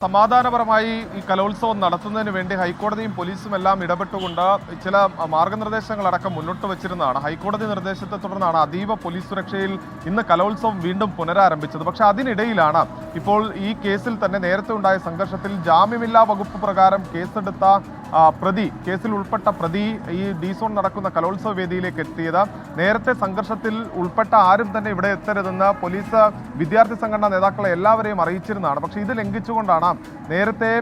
സമാധാനപരമായി ഈ കലോത്സവം നടത്തുന്നതിന് വേണ്ടി ഹൈക്കോടതിയും പോലീസും എല്ലാം ഇടപെട്ടുകൊണ്ട് ചില മാർഗനിർദ്ദേശങ്ങളടക്കം മുന്നോട്ട് വച്ചിരുന്നതാണ്. ഹൈക്കോടതി നിർദ്ദേശത്തെ തുടർന്നാണ് അതീവ പോലീസ് സുരക്ഷയിൽ ഇന്ന് കലോത്സവം വീണ്ടും പുനരാരംഭിച്ചത്. പക്ഷെ അതിനിടയിലാണ് ഇപ്പോൾ ഈ കേസിൽ തന്നെ നേരത്തെ ഉണ്ടായ സംഘർഷത്തിൽ ജാമ്യമില്ലാ വകുപ്പ് പ്രകാരം കേസെടുത്ത കേസിൽ ഉൾപ്പെട്ട പ്രതി ഈ ഡി-സോൺ നടക്കുന്ന കലോത്സവ വേദിയിലേക്ക് എത്തിയത്. നേരത്തെ സംഘർഷത്തിൽ ഉൾപ്പെട്ട ആരും തന്നെ ഇവിടെ എത്തരുതെന്ന് പോലീസ് വിദ്യാർത്ഥി സംഘടനാ നേതാക്കളെ എല്ലാവരെയും അറിയിച്ചിരുന്നതാണ്. പക്ഷേ ഇത് ലംഘിച്ചുകൊണ്ടാണ് നേരത്തെ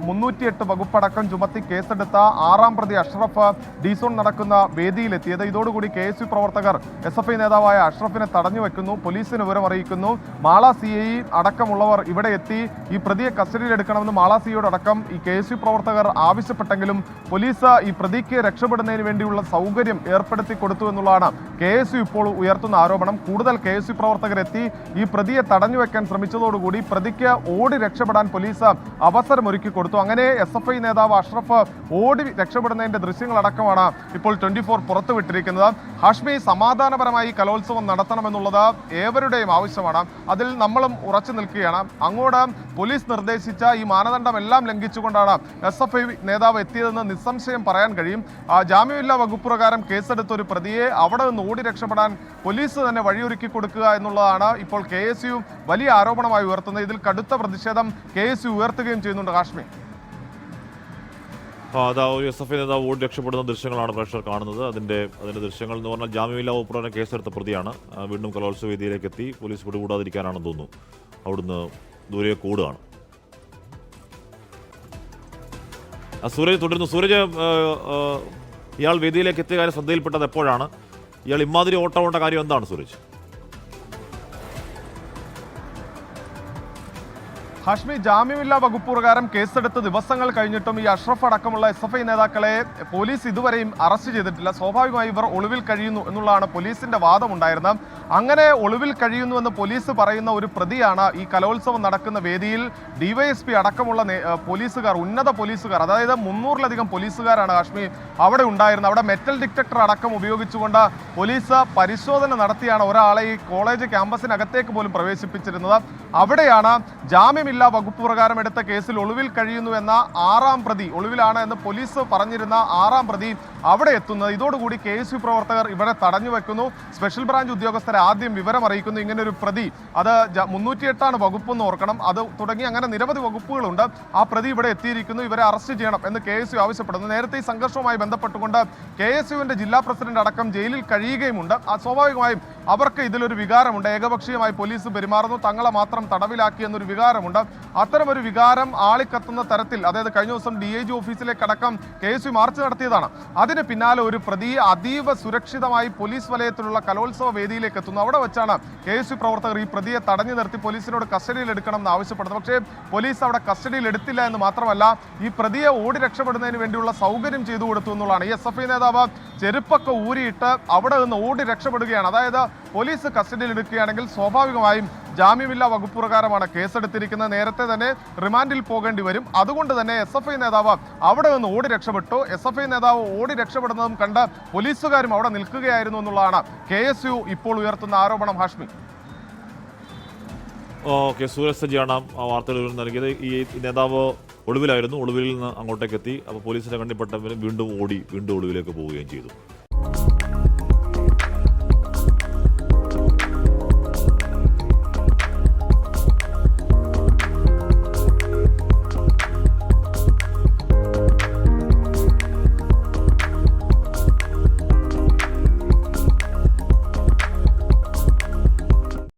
308 വകുപ്പടക്കം ചുമത്തി കേസെടുത്ത 6-ാം പ്രതി അഷ്റഫ് ഡി-സോൺ നടക്കുന്ന വേദിയിലെത്തിയത്. ഇതോടുകൂടി KSU പ്രവർത്തകർ SFI നേതാവായ അഷ്റഫിനെ തടഞ്ഞു വെക്കുന്നു, പോലീസിന് വിവരം അറിയിക്കുന്നു. മാള CI അടക്കമുള്ളവർ ഇവിടെ എത്തി ഈ പ്രതിയെ കസ്റ്റഡിയിലെടുക്കണമെന്ന് മാള CIയോടക്കം ഈ KSU പ്രവർത്തകർ ആവശ്യപ്പെട്ടെങ്കിലും പോലീസ് ഈ പ്രതിക്ക് രക്ഷപ്പെടുന്നതിന് വേണ്ടിയുള്ള സൗകര്യം ഏർപ്പെടുത്തി കൊടുത്തു എന്നുള്ളതാണ് KSU ഇപ്പോൾ ഉയർത്തുന്ന ആരോപണം. കൂടുതൽ KSU പ്രവർത്തകരെത്തി ഈ പ്രതിയെ തടഞ്ഞു വെക്കാൻ ശ്രമിച്ചതോടുകൂടി പ്രതിക്ക് ഓടി രക്ഷപ്പെടാൻ പോലീസ് അവസരമൊരുക്കി കൊടുത്തു. അങ്ങനെ SFI നേതാവ് അഷ്റഫ് ഓടി രക്ഷപ്പെടുന്നതിന്റെ ദൃശ്യങ്ങളടക്കമാണ് ഇപ്പോൾ 24 പുറത്തുവിട്ടിരിക്കുന്നത്. ഹാഷ്മി, സമാധാനപരമായി കലോത്സവം നടത്തണമെന്നുള്ളത് ഏവരുടെയും ആവശ്യമാണ്. അതിൽ നമ്മളും ഉറച്ചു നിൽക്കുകയാണ്. അങ്ങോട്ട് പോലീസ് നിർദ്ദേശിച്ച ഈ മാനദണ്ഡമെല്ലാം ലംഘിച്ചുകൊണ്ടാണ് SFI നേതാവ് എത്തിയതെന്ന് നിസ്സംശയം പറയാൻ കഴിയും. ജാമ്യമില്ലാ വകുപ്പ് പ്രകാരം കേസെടുത്ത ഒരു പ്രതിയെ അവിടെ നിന്ന് ഓടി രക്ഷപ്പെടാൻ പോലീസ് തന്നെ വഴിയൊരുക്കി കൊടുക്കുക എന്നുള്ളതാണ് ഇപ്പോൾ KSU വലിയ ആരോപണമായി ഉയർത്തുന്നത്. ഇതിൽ കടുത്ത പ്രതിഷേധം KSU ഉയർത്തുകയും ചെയ്യുന്നുണ്ട്. കാശ്മീർ SFI നേതാവ് ഓടി രക്ഷപ്പെടുന്ന ദൃശ്യങ്ങളാണ് പ്രേക്ഷകർ കാണുന്നത്. അതിന്റെ ദൃശ്യങ്ങൾ എന്ന് പറഞ്ഞാൽ ജാമ്യമില്ലാ വകുപ്പ് പ്രകാരം കേസെടുത്ത പ്രതിയാണ്. വീണ്ടും കലോത്സവ വേദിയിലേക്ക് എത്തി. പോലീസ് പിടികൂടാതിരിക്കാനാണെന്ന് തോന്നുന്നു. അവിടുന്ന് ദൂരെ കൂടുകയാണ്. സൂരജ് തുടരുന്നു. സൂരജ്, ഇയാൾ വേദിയിലേക്ക് എത്തിയ കാര്യം ശ്രദ്ധയിൽപ്പെട്ടത് എപ്പോഴാണ്? ഇയാൾ ഇമാതിരി ഓട്ടമുണ്ട കാര്യം എന്താണ് സൂരജ്? ഹാഷ്മി, ജാമ്യമില്ലാ വകുപ്പ് പ്രകാരം കേസെടുത്ത ദിവസങ്ങൾ കഴിഞ്ഞിട്ടും ഈ അഷ്റഫ് അടക്കമുള്ള SFI നേതാക്കളെ പോലീസ് ഇതുവരെയും അറസ്റ്റ് ചെയ്തിട്ടില്ല. സ്വാഭാവികമായി ഇവർ ഒളിവിൽ കഴിയുന്നു എന്നുള്ളതാണ് പോലീസിന്റെ വാദമുണ്ടായിരുന്നത്. അങ്ങനെ ഒളിവിൽ കഴിയുന്നുവെന്ന് പോലീസ് പറയുന്ന ഒരു പ്രതിയാണ് ഈ കലോത്സവം നടക്കുന്ന വേദിയിൽ DYSP അടക്കമുള്ള പോലീസുകാർ, ഉന്നത പോലീസുകാർ, അതായത് 300-ലധികം പോലീസുകാരാണ് കാശ്മീർ അവിടെ ഉണ്ടായിരുന്നത്. അവിടെ മെറ്റൽ ഡിറ്റക്ടർ അടക്കം ഉപയോഗിച്ചുകൊണ്ട് പോലീസ് പരിശോധന നടത്തിയാണ് ഒരാളെ ഈ കോളേജ് ക്യാമ്പസിനകത്തേക്ക് പോലും പ്രവേശിപ്പിച്ചിരുന്നത്. അവിടെയാണ് ജാമ്യമില്ലാ വകുപ്പ് പ്രകാരം എടുത്ത കേസിൽ ഒളിവിൽ കഴിയുന്നു എന്ന 6-ാം പ്രതി, ഒളിവിലാണ് എന്ന് പോലീസ് പറഞ്ഞിരുന്ന 6-ാം പ്രതി അവിടെ എത്തുന്നത്. ഇതോടുകൂടി KSU പ്രവർത്തകർ ഇവരെ തടഞ്ഞു വെക്കുന്നു. സ്പെഷ്യൽ ബ്രാഞ്ച് ഉദ്യോഗസ്ഥരെ ആദ്യം വിവരം അറിയിക്കുന്നു. ഇങ്ങനെ ഒരു പ്രതി, അത് 308-ആണ് വകുപ്പ് എന്ന് ഓർക്കണം, അത് തുടങ്ങി അങ്ങനെ നിരവധി വകുപ്പുകളുണ്ട്. ആ പ്രതി ഇവിടെ എത്തിയിരിക്കുന്നു, ഇവരെ അറസ്റ്റ് ചെയ്യണം എന്ന് KSU ആവശ്യപ്പെടുന്നു. നേരത്തെ ഈ സംഘർഷവുമായി ബന്ധപ്പെട്ടുകൊണ്ട് KSUവിന്റെ ജില്ലാ പ്രസിഡന്റ് അടക്കം ജയിലിൽ കഴിയുകയുമുണ്ട്. സ്വാഭാവികമായും അവർക്ക് ഇതിലൊരു വികാരമുണ്ട്. ഏകപക്ഷീയമായി പോലീസ് പെരുമാറുന്നു, തങ്ങളെ മാത്രം തടവിലാക്കി എന്നൊരു വികാരമുണ്ട്. അത്തരമൊരു വികാരം ആളിക്കത്തുന്ന തരത്തിൽ, അതായത് കഴിഞ്ഞ ദിവസം DIG ഓഫീസിലേക്കടക്കം KSU മാർച്ച് നടത്തിയതാണ്. അതിന് പിന്നാലെ ഒരു പ്രതി അതീവ സുരക്ഷിതമായി പോലീസ് വലയത്തിലുള്ള കലോത്സവ വേദിയിലേക്ക് എത്തുന്നു. അവിടെ വെച്ചാണ് KSU പ്രവർത്തകർ ഈ പ്രതിയെ തടഞ്ഞു നിർത്തി പോലീസിനോട് കസ്റ്റഡിയിൽ എടുക്കണം എന്ന് ആവശ്യപ്പെടുന്നത്. പക്ഷേ പോലീസ് അവിടെ കസ്റ്റഡിയിൽ എടുത്തില്ല എന്ന് മാത്രമല്ല, ഈ പ്രതിയെ ഓടി രക്ഷപ്പെടുന്നതിന് വേണ്ടിയുള്ള സൗകര്യം ചെയ്തു കൊടുത്തു എന്നുള്ളതാണ്. ഈ SFI നേതാവ് ചെരുപ്പൊക്കെ ഊരിയിട്ട് അവിടെ നിന്ന് ഓടി രക്ഷപ്പെടുകയാണ്. അതായത് പോലീസ് കസ്റ്റഡിയിൽ എടുക്കുകയാണെങ്കിൽ സ്വാഭാവികമായും ജാമ്യമില്ലാ വകുപ്പ് പ്രകാരമാണ് കേസെടുത്തിരിക്കുന്നത്. നേരത്തെ തന്നെ റിമാൻഡിൽ പോകേണ്ടി വരും. അതുകൊണ്ട് തന്നെ SFI നേതാവ് അവിടെ നിന്ന് ഓടി രക്ഷപ്പെട്ടു. SFI നേതാവ് ഓടി രക്ഷപ്പെടുന്നതും കണ്ട് പോലീസുകാരും അവിടെ നിൽക്കുകയായിരുന്നു എന്നുള്ളതാണ് KSU ഇപ്പോൾ ഉയർത്തുന്ന ആരോപണം. ഹാഷ്മി, ഓക്കെ, സൂരജ് സജിയാണ് ആ വാർത്തകൾ നൽകിയത്. ഈ നേതാവ് ഒളിവിലായിരുന്നു, ഒളിവിൽ നിന്ന് അങ്ങോട്ടേക്ക് എത്തി. അപ്പോൾ പോലീസിന്റെ കണ്ണിൽപ്പെട്ടവരും വീണ്ടും ഒളിവിലേക്ക് പോവുകയും ചെയ്തു.